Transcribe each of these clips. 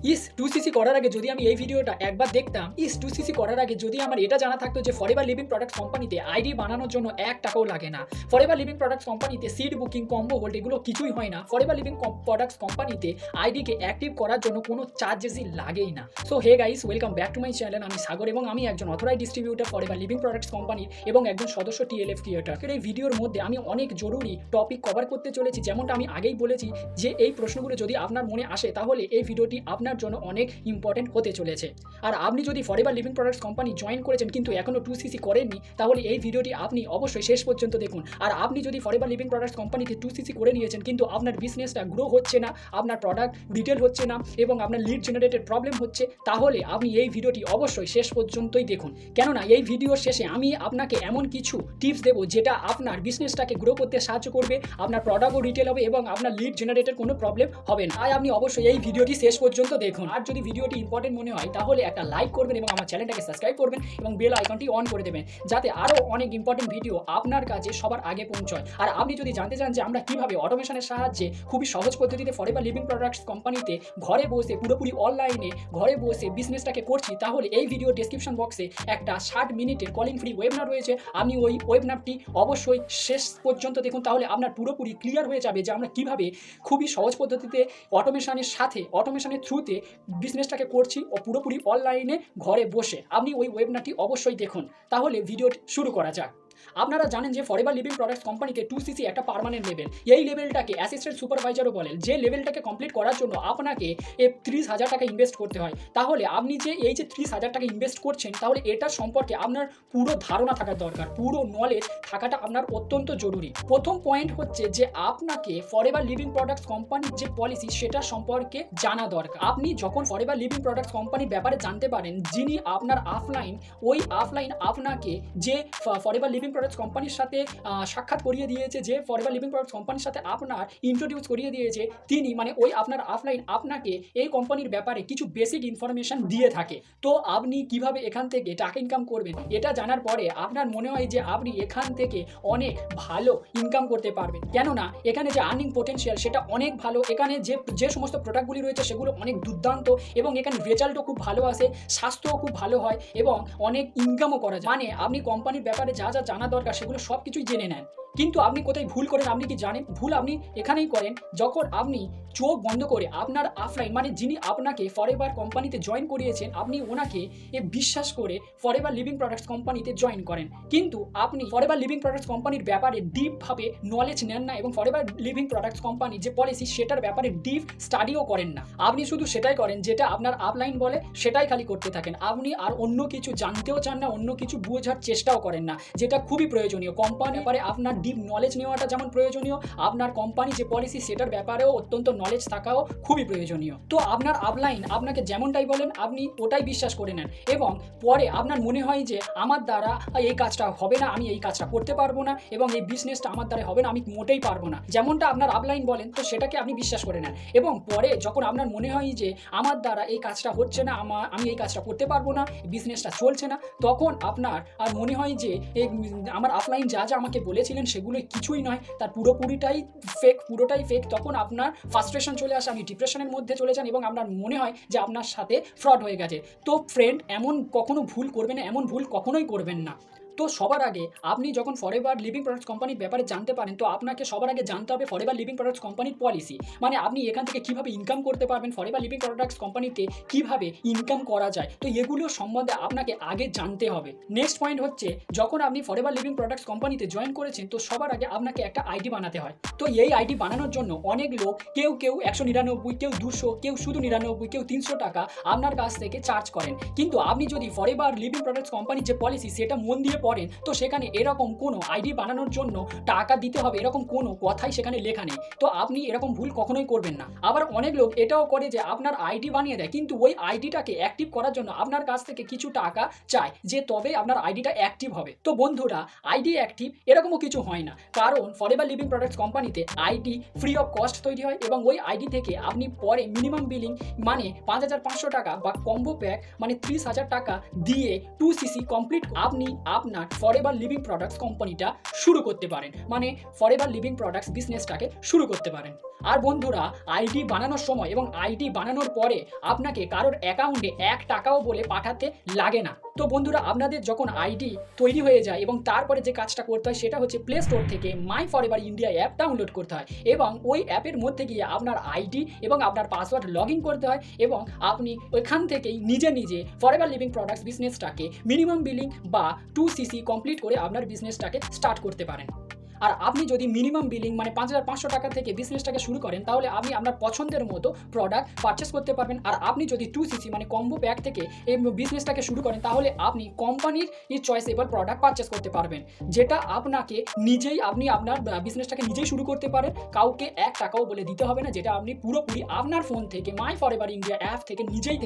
ইস 2cc করার আগে যদি আমি এই ভিডিওটা একবার দেখতাম, 2cc করার আগে যদি আমার এটা জানা থাকতো যে ফরএভার লিভিং প্রোডাক্টস কোম্পানিতে আইডি বানানোর জন্য 1 টাকাও লাগে না। ফরএভার লিভিং প্রোডাক্টস কোম্পানিতে সিট বুকিং, কম্বো হোল্ড এগুলো কিছুই হয় না। ফরএভার লিভিং প্রোডাক্টস কোম্পানিতে আইডিকে অ্যাক্টিভ করার জন্য কোনো চার্জেসই লাগেই না। So hey guys, welcome back to my channel. আমি সাগর এবং আমি একজন authorise distributor forever living products কোম্পানির এবং একজন সদস্য টিএলএফ ক্রিয়েটর। এই ভিডিওর মধ্যে আমি অনেক জরুরি টপিক কভার করতে চলেছি। যেমনটা আমি আগেই বলেছি যে এই প্রশ্নগুলো যদি আপনার মনে আসে তাহলে এই ভিডিওটি আপনার জন্য অনেক ইম্পর্টেন্ট হতে চলেছে। আর আপনি যদি forever living products company join করেছেন কিন্তু এখনও 2cc করেননি, তাহলে এই ভিডিওটি আপনি অবশ্যই শেষ পর্যন্ত দেখুন। আর আপনি যদি ফরএভার লিভিং প্রোডাক্টস কোম্পানিতে 2cc করে নিয়েছেন কিন্তু আপনার বিজনেসটা গ্রো হচ্ছে না, আপনার প্রোডাক্ট রিটেল হচ্ছে না এবং আপনার লিড জেনারেটেড প্রবলেম হচ্ছে, তাহলে আপনি এই ভিডিওটি অবশ্যই শেষ পর্যন্তই দেখুন। কেননা এই ভিডিওর শেষে আমি আপনাকে এমন কিছু টিপস দেবো যেটা আপনার বিজনেসটাকে গ্রো করতে সাহায্য করবে, আপনার প্রোডাক্টও রিটেল হবে এবং আপনার লিড জেনারেটেড কোনো প্রবলেম হবে না। তাই আপনি অবশ্যই এই ভিডিওটি শেষ পর্যন্ত দেখুন। আর যদি ভিডিওটি ইম্পর্টেন্ট মনে হয় তাহলে একটা লাইক করবেন এবং আমার চ্যানেলটাকে সাবস্ক্রাইব করবেন এবং বেল আইকনটি অন করে দেবেন, যাতে আরও অনেক ইম্পর্টেন্ট ভিডিও আপনার কাছে সবার আগে পৌঁছয়। আর আপনি যদি জানতে চান যে আমরা কিভাবে অটোমেশনের সাহায্যে খুবই সহজ পদ্ধতিতে ফরএভার লিভিং প্রোডাক্টস কোম্পানিতে ঘরে বসে পুরোপুরি অনলাইনে ঘরে বসে বিজনেসটাকে করছি, তাহলে এই ভিডিও ডেসক্রিপশন বক্সে একটা 60 মিনিটের কলিং ফ্রি ওয়েবিনার রয়েছে। আপনি ওই ওয়েবিনারটি অবশ্যই শেষ পর্যন্ত দেখুন, তাহলে আপনার পুরোপুরি ক্লিয়ার হয়ে যাবে যে আমরা কিভাবে খুবই সহজ পদ্ধতিতে অটোমেশনের সাথে অটোমেশনের থ্রুতে বিজনেসটাকে করছি ও পুরোপুরি অনলাইনে ঘরে বসে। আপনি ওই ওয়েবিনারটি অবশ্যই দেখুন। তাহলে ভিডিওটি শুরু করা যাক। আপনারা জানেন যে ফরএভার লিভিং প্রোডাক্টস কোম্পানিকে 2cc একটা পার্মানেন্ট লেভেল, এই লেভেলটাকে অ্যাসিস্ট্যান্ট সুপারভাইজারও বলেন। যে লেভেলটাকে কমপ্লিট করার জন্য আপনাকে 30,000 টাকা ইনভেস্ট করতে হয়। তাহলে আপনি যে এই যে 30,000 টাকা ইনভেস্ট করছেন, তাহলে এটার সম্পর্কে আপনার পুরো ধারণা থাকা দরকার, পুরো নলেজ থাকাটা আপনার অত্যন্ত জরুরি। প্রথম পয়েন্ট হচ্ছে যে আপনাকে ফরএভার লিভিং প্রোডাক্টস কোম্পানির যে পলিসি সেটা সম্পর্কে জানা দরকার। আপনি যখন ফরএভার লিভিং প্রোডাক্টস কোম্পানির ব্যাপারে জানতে পারেন, যিনি আপনার আফলাইন, ওই আফলাইন আপনাকে যে ফরএভার লিভিং প্রোডাক্টস কোম্পানির সাথে সাক্ষাৎ করিয়ে দিয়েছে, যে ফরএভার লিভিং প্রোডাক্টস কোম্পানির সাথে আপনার ইন্ট্রোডিউস করিয়ে দিয়েছে, তিনি মানে ওই আপনার আফলাইন আপনাকে এই কোম্পানির ব্যাপারে কিছু বেসিক ইনফরমেশন দিয়ে থাকে। তো আপনি কিভাবে এখান থেকে টাকা ইনকাম করবেন এটা জানার পরে আপনার মনে হয় যে আপনি এখান থেকে অনেক ভালো ইনকাম করতে পারবেন। কেননা এখানে যে আর্নিং পোটেনশিয়াল সেটা অনেক ভালো। এখানে যে সমস্ত প্রোডাক্টগুলি রয়েছে সেগুলো অনেক দুর্দান্ত এবং এখানে রেজাল্টও খুব ভালো আসে, স্বাস্থ্যও খুব ভালো হয় এবং অনেক ইনকামও করা যায়। মানে আপনি কোম্পানির ব্যাপারে যা যা জানা দরকার সেগুলো সব কিছুই জেনে নেন। কিন্তু আপনি কোথায় ভুল করেন আপনি কি জানেন? ভুল আপনি এখানেই করেন যখন আপনি চোখ বন্ধ করে আপনার আফলাইন মানে যিনি আপনাকে ফরএভার কোম্পানিতে জয়েন করিয়েছেন, আপনি ওনাকে বিশ্বাস করে ফরএভার লিভিং প্রোডাক্টস কোম্পানিতে জয়েন করেন। কিন্তু আপনি ফরএভার লিভিং প্রোডাক্টস কোম্পানির ব্যাপারে ডিপভাবে নলেজ নেন না এবং ফরএভার লিভিং প্রোডাক্টস কোম্পানি যে পলিসি সেটার ব্যাপারে ডিপ স্টাডিও করেন না। আপনি শুধু সেটাই করেন যেটা আপনার আপলাইন বলে, সেটাই খালি করতে থাকেন। আপনি আর অন্য কিছু জানতেও চান না, অন্য কিছু বোঝার চেষ্টাও করেন না, যেটা খুবই প্রয়োজনীয়। কোম্পানির ব্যাপারে আপনার ডিপ নলেজ নেওয়াটা যেমন প্রয়োজনীয়, আপনার কোম্পানি যে পলিসি সেটার ব্যাপারেও অত্যন্ত নলেজ থাকাও খুবই প্রয়োজনীয়। তো আপনার আপলাইন আপনাকে যেমনটাই বলেন আপনি ওটাই বিশ্বাস করে নেন এবং পরে আপনার মনে হয় যে আমার দ্বারা এই কাজটা হবে না, আমি এই কাজটা করতে পারবো না এবং এই বিজনেসটা আমার দ্বারা হবে না, আমি মোটেই পারবো না। যেমনটা আপনার আপলাইন বলেন তো সেটাকে আপনি বিশ্বাস করে নেন এবং পরে যখন আপনার মনে হয় যে আমার দ্বারা এই কাজটা হচ্ছে না, আমি এই কাজটা করতে পারবো না, বিজনেসটা চলছে না, তখন আপনার আর মনে হয় যে আমার আপলাইন যা যা আমাকে বলেছিলেন সেগুলো কিছুই নয়, তার পুরোটাই ফেক। তখন আপনার ফ্রাস্ট্রেশন চলে আসে, আপনি ডিপ্রেশনের মধ্যে চলে যান এবং আপনার মনে হয় যে আপনার সাথে ফ্রড হয়ে গেছে। তো ফ্রেন্ড, এমন কখনো ভুল করবেন না, এমন ভুল কখনোই করবেন না। তো সবার আগে আপনি যখন ফরএভার লিভিং প্রোডাক্টস কোম্পানির ব্যাপারে জানতে পারেন, তো আপনাকে সবার আগে জানতে হবে ফরএভার লিভিং প্রোডাক্টস কোম্পানির পলিসি, মানে আপনি এখান থেকে কীভাবে ইনকাম করতে পারবেন, ফরএভার লিভিং প্রোডাক্টস কোম্পানিতে কীভাবে ইনকাম করা যায়, তো এগুলো সম্বন্ধে আপনাকে আগে জানতে হবে। নেক্সট পয়েন্ট হচ্ছে, যখন আপনি ফরএভার লিভিং প্রোডাক্টস কোম্পানিতে জয়েন করেছেন তো সবার আগে আপনাকে একটা আইডি বানাতে হয়। তো এই আইডি বানানোর জন্য অনেক লোক, কেউ 199, কেউ 200, কেউ শুধু 99, কেউ 300 টাকা আপনার কাছ থেকে চার্জ করেন। কিন্তু আপনি যদি ফরএভার লিভিং প্রোডাক্টস কোম্পানির যে পলিসি সেটা মন দিয়ে পড়েন তো সেখানে এরকম কোনো আইডি বানানোর জন্য টাকা দিতে হবে এরকম কোনো কথাই সেখানে লেখা নেই। তো আপনি এরকম ভুল কখনোই করবেন না। আবার অনেক লোক এটাও করে যে আপনার আইডি বানিয়ে দেয় কিন্তু ওই আইডিটাকে অ্যাক্টিভ করার জন্য আপনার কাছ থেকে কিছু টাকা চায়, যে তবে আপনার আইডিটা অ্যাক্টিভ হবে। তো বন্ধুরা, আইডি অ্যাক্টিভ এরকমও কিছু হয় না, কারণ ফরএভার লিভিং প্রোডাক্টস কোম্পানিতে আইডি ফ্রি অফ কস্ট তৈরি হয় এবং ওই আইডি থেকে আপনি পরে মিনিমাম বিলিং মানে 5,500 টাকা বা কম্বো প্যাক মানে 30,000 টাকা দিয়ে 2cc কমপ্লিট আপনি আপনার আপনার ফরএভার লিভিং প্রোডাক্টস কোম্পানিটা শুরু করতে পারেন, মানে ফরএভার লিভিং প্রোডাক্টস বিজনেসটাকে শুরু করতে পারেন। আর বন্ধুরা, আইডি বানানোর সময় এবং আইডি বানানোর পরে আপনাকে কারোর অ্যাকাউন্টে 1 টাকাও বলে পাঠাতে লাগে না। তো বন্ধুরা, আপনাদের যখন আইডি তৈরি হয়ে যায় এবং তারপরে যে কাজটা করতে হয় সেটা হচ্ছে প্লে স্টোর থেকে মাই ফরএভার ইন্ডিয়া অ্যাপ ডাউনলোড করতে হয় এবং ওই অ্যাপের মধ্যে গিয়ে আপনার আইডি এবং আপনার পাসওয়ার্ড লগ ইন করতে হয় এবং আপনি ওইখান থেকেই নিজে ফরএভার লিভিং প্রোডাক্টস বিজনেসটাকে মিনিমাম বিলিং বা 2cc কমপ্লিট করে আপনার বিজনেসটাকে স্টার্ট করতে পারেন। আর আপনি যদি মিনিমাম বিলিং মানে 5,500 টাকা থেকে বিজনেসটাকে শুরু করেন তাহলে আপনি আপনার পছন্দের মতো প্রোডাক্ট পারচেস করতে পারবেন। আর আপনি যদি 2cc মানে কম্বো প্যাক থেকে এই বিজনেসটাকে শুরু করেন তাহলে আপনি কোম্পানির চয়েসেবল প্রোডাক্ট পারচেস করতে পারবেন, যেটা আপনাকে নিজেই আপনি আপনার বিজনেসটাকে নিজেই শুরু করতে পারেন, কাউকে 1 টাকাও বলে দিতে হবে না, যেটা আপনি পুরোপুরি আপনার ফোন থেকে মাই ফরএভার ইন্ডিয়া অ্যাপ থেকে নিজেই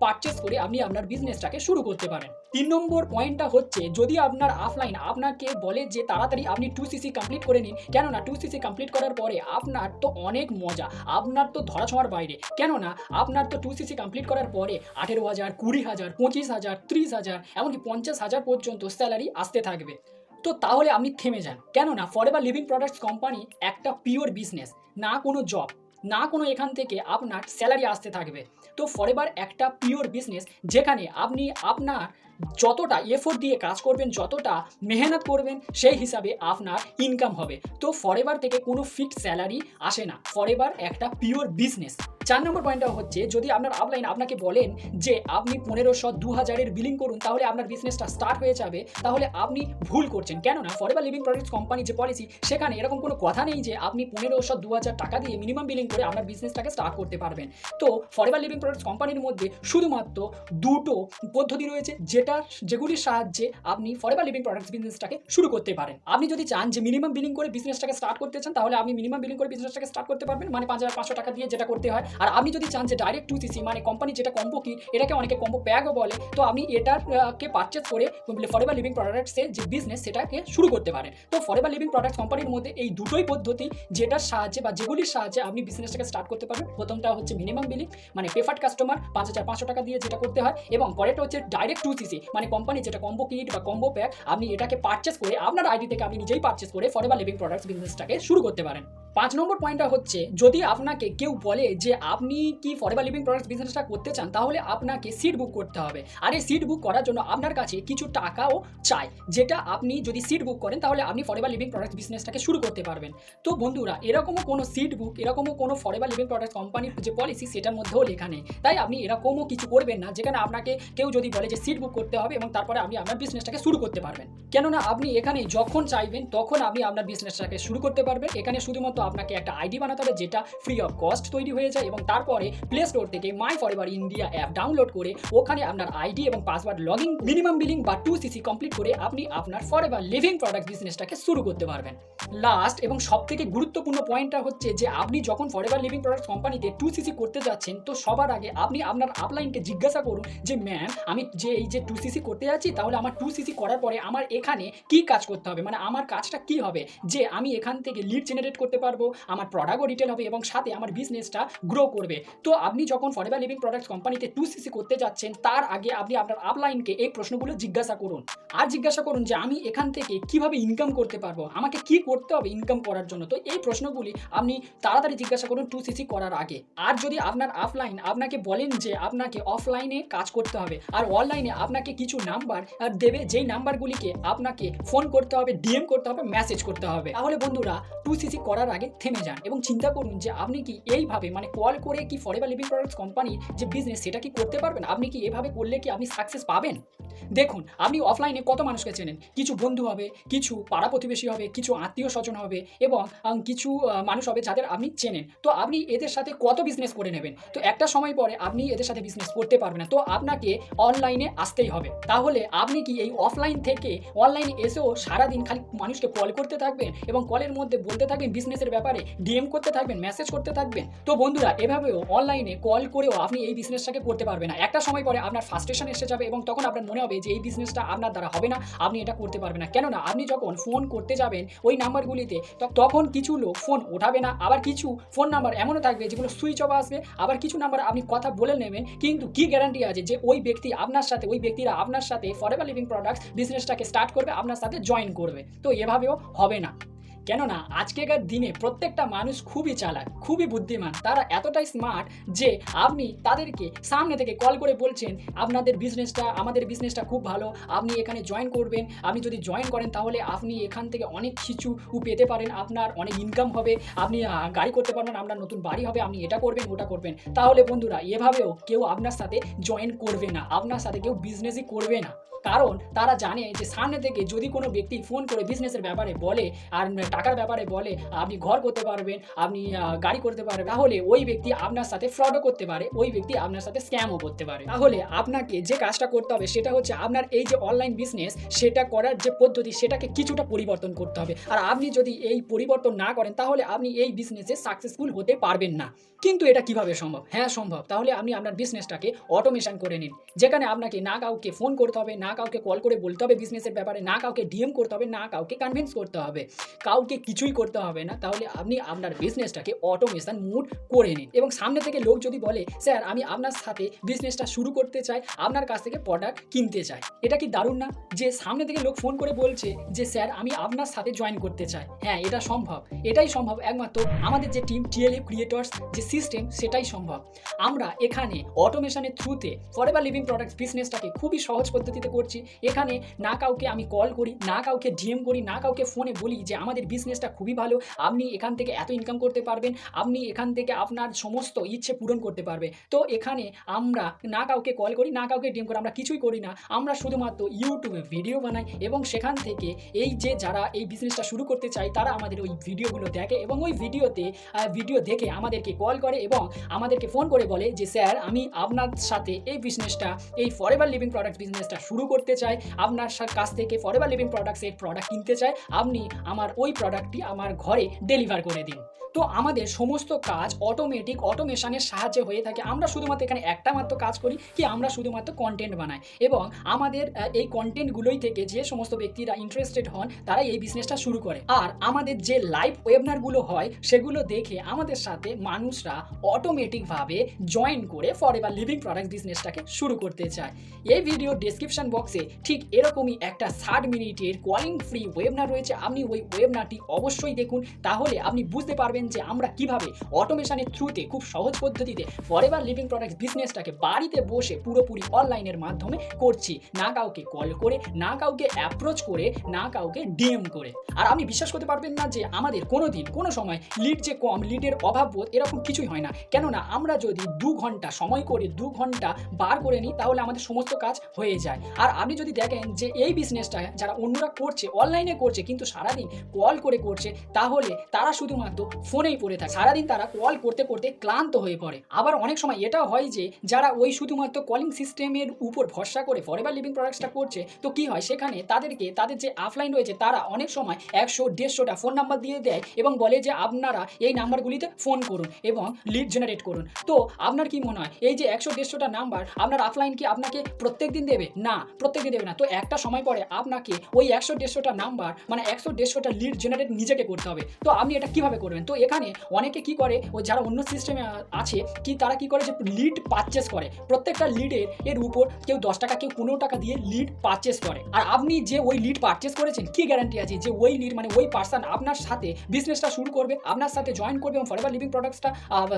পারচেস করে আপনি আপনার বিজনেসটাকে শুরু করতে পারেন। 3 নম্বর পয়েন্টটা হচ্ছে, যদি আপনার অফলাইন আপনাকে বলে যে তাড়াতাড়ি আপনি 2cc কমপ্লিট করে নিন, কেননা 2cc কমপ্লিট করার পরে আপনার তো অনেক মজা, আপনার তো ধরাছোঁয়ার বাইরে, কেননা আপনার তো 2cc কমপ্লিট করার পরে 18,000, 20,000, 25,000, 30,000 এমনকি 50,000 পর্যন্ত স্যালারি আসতে থাকবে। তো তাহলে আপনি থেমে যান, কেননা ফরএভার লিভিং প্রোডাক্টস কোম্পানি একটা পিওর বিজনেস, না কোনো জব, না কোনো এখান থেকে আপনার স্যালারি আসতে থাকবে। তো ফরএভার একটা পিওর বিজনেস, যেখানে আপনি আপনার যতটা এফোর্ট দিয়ে কাজ করবেন, যতটা মেহনত করবেন, সেই হিসাবে আপনার ইনকাম হবে। তো ফরএভার থেকে কোনো ফিক্সড স্যালারি আসে না, ফরএভার একটা পিওর বিজনেস। 4 নম্বর পয়েন্টটা হচ্ছে, যদি আপনার আপলাইন আপনাকে বলেন যে আপনি 1,500, 2,000 বিলিং করুন তাহলে আপনার বিজনেসটা স্টার্ট হয়ে যাবে, তাহলে আপনি ভুল করছেন, কেননা ফরএভার লিভিং প্রোডাক্টস কোম্পানি যে পলিসি সেখানে এরকম কোনো কথা নেই যে আপনি 1,500, 2,000 টাকা দিয়ে মিনিমাম বিলিং করে আপনার বিজনেসটাকে স্টার্ট করতে পারবেন। তো ফরএভার লিভিং প্রোডাক্টস কোম্পানির মধ্যে শুধুমাত্র 2টো পদ্ধতি রয়েছে যেগুলির সাহায্যে আপনি ফরএভার লিভিং প্রোডাক্টস বিজনেসটাকে শুরু করতে পারেন। আপনি যদি চান যে মিনিমাম বিলিং করে বিজনেসটাকে স্টার্ট করতে চান তাহলে আপনি মিনিমাম বিলিং করে বিজনেসটাকে স্টার্ট করতে পারবেন, মানে 5,500 টাকা দিয়ে যেটা করতে হয়। আর আপনি যদি চান যে ডাইরেক্ট 2cc মানে কোম্পানি যেটা কম্বো কিট, এটাকে অনেকে কম্বো প্যাকও বলে, তো আপনি এটাকে পারচেস করে ফরএভার লিভিং প্রোডাক্টসের যে বিজনেস সেটাকে শুরু করতে পারেন। তো ফরএভার লিভিং প্রোডাক্টস কোম্পানির মধ্যে এই দুটোই পদ্ধতি যেটার সাহায্যে বা যেগুলির সাহায্যে আপনি বিজনেসটাকে স্টার্ট করতে পারবেন। প্রথমটা হচ্ছে মিনিমাম বিলিং মানে প্রেফার্ড কাস্টমার 5,500 টাকা দিয়ে যেটা করতে হয়, এবং পরেরটা হচ্ছে ডাইরেক্ট 2cc মানে কোম্পানি যেটা কম্বো কিট বা কম্বো প্যাক, আপনি এটাকে পারচেস করে আপনার আইডি থেকে আপনি নিজেই পারচেস করে ফরএভার লিভিং প্রোডাক্টস বিজনেসটাকে শুরু করতে পারেন। 5 নম্বর পয়েন্টটা হচ্ছে, যদি আপনাকে কেউ বলে যে আপনি কি ফরএভার লিভিং প্রোডাক্টস বিজনেসটা করতে চান তাহলে আপনাকে সিট বুক করতে হবে। আর এই সিট বুক করার জন্য আপনার কাছে কিছু টাকাও চাই, যেটা আপনি যদি সিট বুক করেন তাহলে আপনি ফরএভার লিভিং প্রোডাক্টস বিজনেসটাকে শুরু করতে পারবেন। তো বন্ধুরা, এরকমও কোনো সিট বুক, এরকমও কোনো ফরএভার লিভিং প্রোডাক্টস কোম্পানির যে পলিসি সেটার মধ্যেও লেখা নেই, তাই আপনি এরকমও কিছু করবেন না যেখানে আপনাকে কেউ যদি বলে যে সিট বুক করতে হবে এবং তারপরে আপনি আপনার বিজনেসটাকে শুরু করতে পারবেন। কেননা আপনি এখানে যখন চাইবেন তখন আপনি আপনার বিজনেসটাকে শুরু করতে পারবেন। এখানে শুধুমাত্র আপনাকে একটা আইডি বানাতে হবে যেটা ফ্রি অফ কস্ট তৈরি হয়ে যায়, এবং তারপরে প্লে স্টোর থেকে মাই ফরএভার ইন্ডিয়া অ্যাপ ডাউনলোড করে ওখানে আপনার আইডি এবং password log in, minimum billing বা 2cc কমপ্লিট করে আপনি আপনার ফরএভার লিভিং প্রোডাক্ট বিজনেসটাকে শুরু করতে পারবেন। লাস্ট এবং সবথেকে গুরুত্বপূর্ণ পয়েন্টটা হচ্ছে যে আপনি যখন ফরএভার লিভিং প্রোডাক্টস কোম্পানিতে 2cc করতে যাচ্ছেন, তো সবার আগে আপনি আপনার আপলাইনকে জিজ্ঞাসা করুন যে ম্যাম, আমি যে এই যে 2cc করতে যাচ্ছি তাহলে আমার 2cc করার পরে আমার এখানে কি কাজ করতে হবে, মানে আমার কাজটা কি হবে, যে আমি এখান থেকে লিড জেনারেট করতে পারবো, আমার প্রোডাক্টও রিটেল হবে এবং সাথে আমার বিজনেসটা গ্রো করবে। তো আপনি যখন ফরএভার লিভিং প্রোডাক্টস কোম্পানিতে 2cc করতে যাচ্ছেন তার আগে আপনি আপনার আপলাইনকে এই প্রশ্নগুলো জিজ্ঞাসা করুন। আর জিজ্ঞাসা করুন যে আমি এখান থেকে কিভাবে ইনকাম করতে পারবো, আমাকে কি করতে হবে ইনকাম করার জন্য। তো এই প্রশ্নগুলি আপনি তাড়াতাড়ি জিজ্ঞাসা করুন 2cc করার আগে। আর যদি আপনার অফলাইন আপনাকে বলেন যে আপনাকে অফলাইনে কাজ করতে হবে আর অনলাইনে আপনাকে কিছু নাম্বার দেবে, যেই নাম্বারগুলিকে আপনাকে ফোন করতে হবে, ডিএম করতে হবে, মেসেজ করতে হবে, তাহলে বন্ধুরা 2cc করার আগে থেমে যান এবং চিন্তা করুন যে আপনি কি এইভাবে মানে কল করে কি ফরএভার লিভিং প্রোডাক্টস কোম্পানির যে বিজনেস সেটা কি করতে পারবেন। আপনি কি এভাবে করলে কি আপনি সাকসেস পাবেন। দেখুন, আপনি অফলাইনে কত মানুষকে চেনেন, কিছু বন্ধু হবে, কিছু পাড়া প্রতিবেশী হবে, কিছু আত্মীয় স্বজন হবে এবং কিছু মানুষ হবে যাদের আপনি চেনেন। তো আপনি এদের সাথে কত বিজনেস করে নেবেন, তো একটা সময় পরে আপনি এদের সাথে বিজনেস করতে পারবেন না, তো আপনাকে অনলাইনে আসতেই হবে। তাহলে আপনি কি এই অফলাইন থেকে অনলাইনে এসেও সারাদিন খালি মানুষকে কল করতে থাকবেন এবং কলের মধ্যে বলতে থাকবেন বিজনেসের বিজনেসের ব্যাপারে ডিএম করতে থাকবেন, মেসেজ করতে থাকবেন। তো বন্ধুরা, এভাবেও অনলাইনে কল করেও আপনি এই বিজনেসটাকে করতে পারবেন না। একটা সময় পরে আপনার ফ্রাস্ট্রেশন এসে যাবে এবং তখন আপনার মনে হবে যে এই বিজনেসটা আপনার দ্বারা হবে না, আপনি এটা করতে পারবেন না। কেননা আপনি যখন ফোন করতে যাবেন ওই নাম্বারগুলিতে, তখন কিছু লোক ফোন ওঠাবে না, আবার কিছু ফোন নাম্বার এমনও থাকবে যেগুলো সুইচ অফ আসবে, আবার কিছু নাম্বার আপনি কথা বলে নেবেন, কিন্তু কি গ্যারান্টি আছে যে ওই ব্যক্তিরা আপনার সাথে ফরএভার লিভিং প্রোডাক্টস বিজনেসটাকে স্টার্ট করবে, আপনার সাথে জয়েন করবে? তো এভাবেও হবে না। কেননা আজকেকার দিনে প্রত্যেকটা মানুষ খুবই চালাক, খুবই বুদ্ধিমান, তারা এতটাই স্মার্ট যে আপনি তাদেরকে সামনে থেকে কল করে বলছেন আমাদের বিজনেসটা খুব ভালো, আপনি এখানে জয়েন করবেন, আপনি যদি জয়েন করেন তাহলে আপনি এখান থেকে অনেক কিছু পেতে পারেন, আপনার অনেক ইনকাম হবে, আপনি গাড়ি করতে পারবেন, আপনার নতুন বাড়ি হবে, আপনি এটা করবেন ওটা করবেন। তাহলে বন্ধুরা, এভাবেও কেউ আপনার সাথে জয়েন করবে না, আপনার সাথে কেউ বিজনেসই করবে না। কারণ তারা জানে যে সামনে থেকে যদি কোনো ব্যক্তি ফোন করে বিজনেসের ব্যাপারে বলে আর টাকার ব্যাপারে বলে, আপনি ঘর করতে পারবেন, আপনি গাড়ি করতে পারবেন, তাহলে ওই ব্যক্তি আপনার সাথে ফ্রডও করতে পারে, ওই ব্যক্তি আপনার সাথে স্ক্যামও করতে পারে। তাহলে আপনাকে যে কাজটা করতে হবে সেটা হচ্ছে আপনার এই যে অনলাইন বিজনেস সেটা করার যে পদ্ধতি সেটাকে কিছুটা পরিবর্তন করতে হবে। আর আপনি যদি এই পরিবর্তন না করেন তাহলে আপনি এই বিজনেসে সাকসেসফুল হতে পারবেন না। কিন্তু এটা কিভাবে সম্ভব? হ্যাঁ সম্ভব। তাহলে আপনি আপনার বিজনেসটাকে অটোমেশন করে নিন, যেখানে আপনাকে না কাউকে ফোন করতে হবে, না কাউকে কল করে বলতে হবে বিজনেসের ব্যাপারে, না কাউকে ডিএম করতে হবে, না কাউকে কনভিন্স করতে হবে, কাউকে কিছুই করতে হবে না। তাহলে আপনি আপনার বিজনেসটাকে অটোমেশন মোড করে নিন এবং সামনে থেকে লোক যদি বলে স্যার আমি আপনার সাথে বিজনেসটা শুরু করতে চাই, আপনার কাছ থেকে প্রোডাক্ট কিনতে চাই, এটা কি দারুণ না? যে সামনে থেকে লোক ফোন করে বলছে যে স্যার আমি আপনার সাথে জয়েন করতে চাই। হ্যাঁ, এটা সম্ভব, এটাই সম্ভব একমাত্র আমাদের যে টিম টিএলএফ ক্রিয়েটর্স যে সিস্টেম সেটাই সম্ভব। আমরা এখানে অটোমেশনের থ্রুতে ফরএভার লিভিং প্রোডাক্টস বিজনেসটাকে খুবই সহজ পদ্ধতিতে করছি। এখানে না কাউকে আমি কল করি, না কাউকে ডিএম করি, না কাউকে ফোনে বলি যে আমাদের বিজনেসটা খুবই ভালো, আপনি এখান থেকে এত ইনকাম করতে পারবেন, আপনি এখান থেকে আপনার সমস্ত ইচ্ছে পূরণ করতে পারবে। তো এখানে আমরা না কাউকে কল করি, না কাউকে ডিএম করি, আমরা কিছুই করি না। আমরা শুধুমাত্র ইউটিউবে ভিডিও বানাই এবং সেখান থেকে এই যে যারা এই বিজনেসটা শুরু করতে চায় তারা আমাদের ওই ভিডিওগুলো দেখে এবং ওই ভিডিও দেখে আমাদেরকে কল করে এবং আমাদেরকে ফোন করে বলে যে স্যার আমি আপনার সাথে এই বিজনেসটা, এই ফরএভার লিভিং প্রোডাক্ট বিজনেসটা শুরু করতে চাই, আপনার কাছ থেকে ফরএভার লিভিং প্রোডাক্টসের প্রোডাক্ট কিনতে চাই, আপনি আমার ওই প্রোডাক্টটি আমার ঘরে ডেলিভার করে দিন। তো আমাদের সমস্ত কাজ অটোমেশনের সাহায্যে হয়ে থাকে। আমরা শুধুমাত্র এখানে একটা মাত্র কাজ করি কি, আমরা শুধুমাত্র কন্টেন্ট বানাই এবং আমাদের এই কন্টেন্টগুলোই থেকে যে সমস্ত ব্যক্তিরা ইন্টারেস্টেড হন তারাই এই বিজনেসটা শুরু করে। আর আমাদের যে লাইভ ওয়েবিনারগুলো হয় সেগুলো দেখে আমাদের সাথে মানুষরা অটোমেটিকভাবে জয়েন করে ফরএভার লিভিং প্রোডাক্ট বিজনেসটাকে শুরু করতে চায়। এই ভিডিও ডেসক্রিপশন বক্সে ঠিক এরকমই একটা 60 মিনিটের কলিং ফ্রি ওয়েবিনার রয়েছে, আপনি ওই ওয়েবিনারটি অবশ্যই দেখুন, তাহলে আপনি বুঝতে পারবেন যে আমরা কিভাবে অটোমেশনের থ্রুতে খুব সহজ পদ্ধতিতে ফরএভার লিভিং প্রোডাক্ট বিজনেসটাকে বাড়িতে বসে পুরোপুরি অনলাইনের মাধ্যমে করছি, না কাউকে কল করে, না কাউকে অ্যাপ্রোচ করে, না কাউকে ডিএম করে। আর আপনি বিশ্বাস করতে পারবেন না যে আমাদের কোনো সময় লিড যে কম, লিডের অভাব বোধ এরকম কিছুই হয় না। কেননা আমরা যদি 2 ঘন্টা সময় করে 2 ঘন্টা বার করে নিই তাহলে আমাদের সমস্ত কাজ হয়ে যায়। আর আপনি যদি দেখেন যে এই বিজনেসটা যারা অন্যরা করছে, অনলাইনে করছে কিন্তু সারাদিন কল করে করছে, তাহলে তারা শুধুমাত্র ফোনেই পড়ে থাকে, সারাদিন তারা কল করতে করতে ক্লান্ত হয়ে পড়ে। আবার অনেক সময় এটাও হয় যে যারা ওই শুধুমাত্র কলিং সিস্টেমের উপর ভরসা করে ফরএভার লিভিং প্রোডাক্টসটা করছে, তো কি হয় সেখানে তাদের যে অফলাইন রয়েছে তারা অনেক সময় 100-150টা ফোন নাম্বার দিয়ে দেয় এবং বলে যে আপনারা এই নাম্বারগুলিতে ফোন করুন এবং লিড জেনারেট করুন। তো আপনার কি মনে হয় এই যে 100-150টা নাম্বার আপনার অফলাইন কি আপনাকে প্রত্যেক দিন দেবে? না, প্রত্যেক দিন দেবে না। তো একটা সময় পরে আপনাকে ওই 100-150টা নাম্বার মানে 100-150টা লিড জেনারেট নিজেকে করতে হবে। তো আপনি এটা কিভাবে করবেন? তো এখানে অনেকে কি করে, ও যারা অন্য সিস্টেমে আছে কি তারা কি করে যে লিড পারচেস করে, প্রত্যেকটা লিডের উপর কেউ 10 টাকা কেউ 15 টাকা দিয়ে লিড পারচেস করে। আর আপনি যে ওই লিড পারচেস করেছেন কি গ্যারান্টি আছে যে ওই লিড মানে ওই পার্সন আপনার সাথে বিজনেসটা শুরু করবে, আপনার সাথে জয়েন করবে এবং ফরএভার লিভিং প্রোডাক্টসটা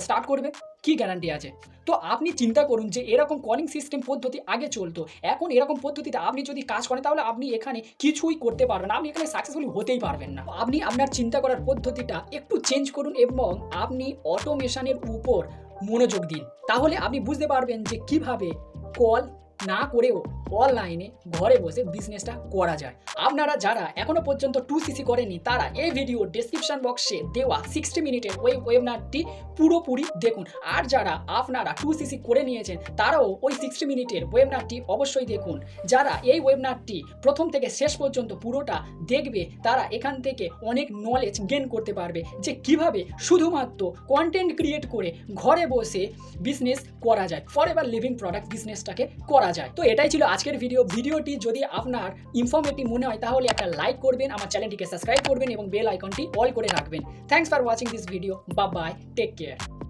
স্টার্ট করবে? কি গ্যারান্টি আছে? তো আপনি চিন্তা করুন যে এরকম কলিং সিস্টেম পদ্ধতি আগে চলতো, এখন এরকম পদ্ধতিতে আপনি যদি কাজ করেন তাহলে আপনি এখানে কিছুই করতে পারবেন না, আপনি এখানে সাকসেসফুলি হতেই পারবেন না। আপনি আপনার চিন্তা করার পদ্ধতিটা একটু চেঞ্জ করুন এবং আপনি অটোমেশনের উপর মনোযোগ দিন, তাহলে আপনি বুঝতে পারবেন যে কিভাবে কল না করেও অনলাইনে ঘরে বসে বিজনেসটা করা যায়। আপনারা যারা এখনো পর্যন্ত 2cc করেনি তারা এই ভিডিওর ডেসক্রিপশন বক্সে দেওয়া 60 মিনিটের ওই ওয়েবিনারটি পুরোপুরি দেখুন। আর যারা আপনারা 2cc করে নিয়েছেন তারাও ওই 60 মিনিটের ওয়েবিনারটি অবশ্যই দেখুন। যারা এই ওয়েবিনারটি প্রথম থেকে শেষ পর্যন্ত পুরোটা দেখবে তারা এখান থেকে অনেক নলেজ গেইন করতে পারবে যে কিভাবে শুধুমাত্র কন্টেন্ট ক্রিয়েট করে ঘরে বসে বিজনেস করা যায়, ফরএভার লিভিং প্রোডাক্ট বিজনেসটাকে করা যায়। তো এটাই ছিল আজকের ভিডিওটি যদি আপনার ইনফরমেটিভ মনে হয় তাহলে একটা লাইক করবেন, আমার চ্যানেলটিকে সাবস্ক্রাইব করবেন এবং বেল আইকনটি অল করে রাখবেন। Thanks for watching this video. Bye bye, take care.